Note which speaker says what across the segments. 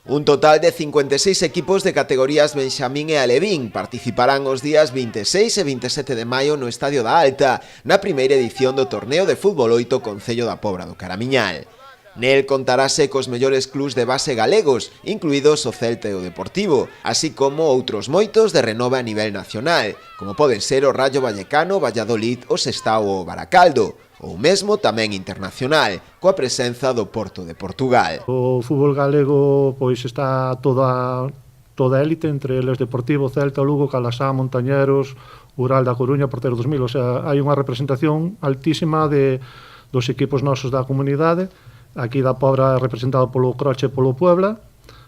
Speaker 1: Un total de 56 equipos de categorías Benxamín e Alevín participarán os días 26 e 27 de maio no Estadio da Alta, na primeira edición do torneo de fútbol 8 Concello da Pobra do Caramiñal. Nel contarase cos mellores clubs de base galegos, incluídos o Celta e o Deportivo, así como outros moitos de renove a nivel nacional, como poden ser o Rayo Vallecano, Valladolid, o Sestao ou o Baracaldo, ou mesmo tamén internacional, coa presenza do Porto de Portugal.
Speaker 2: O fútbol galego pois está toda élite, entre eles Deportivo, Celta, Lugo, Calasá, Montañeros, Ural da Coruña, Portero 2000, o sea, hai unha representación altísima dos equipos nosos da comunidade. Aquí da Pobra representado polo Croche e polo Puebla,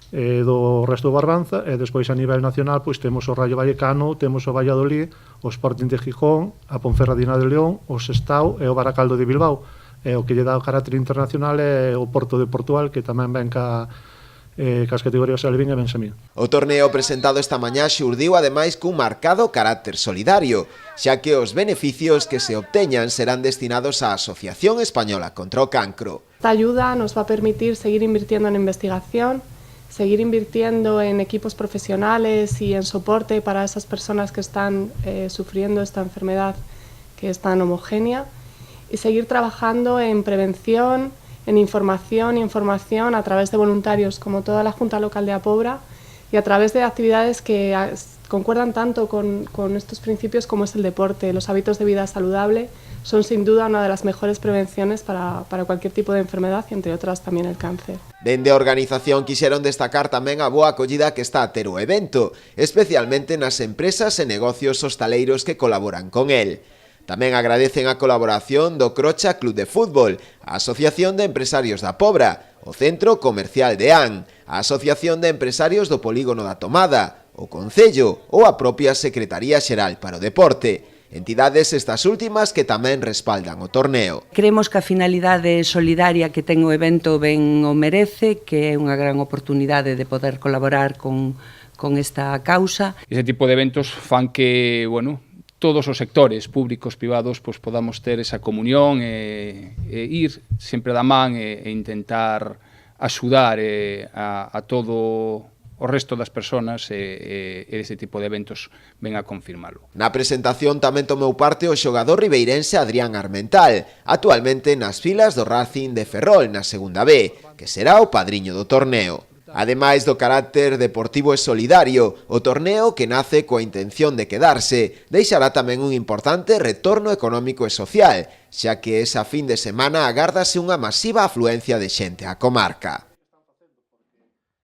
Speaker 2: do resto do Barbanza, e despois a nivel nacional pois temos o Rayo Vallecano, temos o Valladolid, o Sporting de Gijón, a Ponferradina de León, o Sestao e o Baracaldo de Bilbao. E o que lle dá o carácter internacional é o Porto de Portugal, que tamén ven cas categorías Alevín e Benxamín.
Speaker 1: O torneo presentado esta mañá xurdiu ademais cun marcado carácter solidario, xa que os beneficios que se obteñan serán destinados á Asociación Española contra o Cancro.
Speaker 3: Esta ayuda nos va a permitir seguir invirtiendo en investigación, seguir invirtiendo en equipos profesionales y en soporte para esas personas que están sufriendo esta enfermedad que es tan homogénea, y seguir trabajando en prevención, en información y en formación a través de voluntarios como toda la Junta Local de A Pobra y a través de actividades que concuerdan tanto con estos principios como es el deporte. Los hábitos de vida saludable son sin duda una de las mejores prevenciones para cualquier tipo de enfermedad y entre otras también el cáncer.
Speaker 1: Dende a organización quixeron destacar tamén a boa acollida que está a ter o evento, especialmente nas empresas e negocios hostaleiros que colaboran con el. Tamén agradecen a colaboración do Crocha Club de Fútbol, a Asociación de Empresarios da Pobra, o Centro Comercial de An, a Asociación de Empresarios do Polígono da Tomada, o Concello ou a propia Secretaría Xeral para o Deporte. Entidades estas últimas que tamén respaldan o torneo.
Speaker 4: Creemos que a finalidade solidaria que ten o evento ben o merece, que é unha gran oportunidade de poder colaborar con esta causa.
Speaker 5: Ese tipo de eventos fan que, bueno, todos os sectores públicos, privados, pues podamos ter esa comunión e ir sempre da man e intentar axudar a todo o resto das persoas e ese tipo de eventos ven a confirmalo.
Speaker 1: Na presentación tamén tomou parte o xogador ribeirense Adrián Armental, actualmente nas filas do Racing de Ferrol na segunda B, que será o padriño do torneo. Ademais do carácter deportivo e solidario, o torneo, que nace coa intención de quedarse, deixará tamén un importante retorno económico e social, xa que esa fin de semana agárdase unha masiva afluencia de xente á comarca.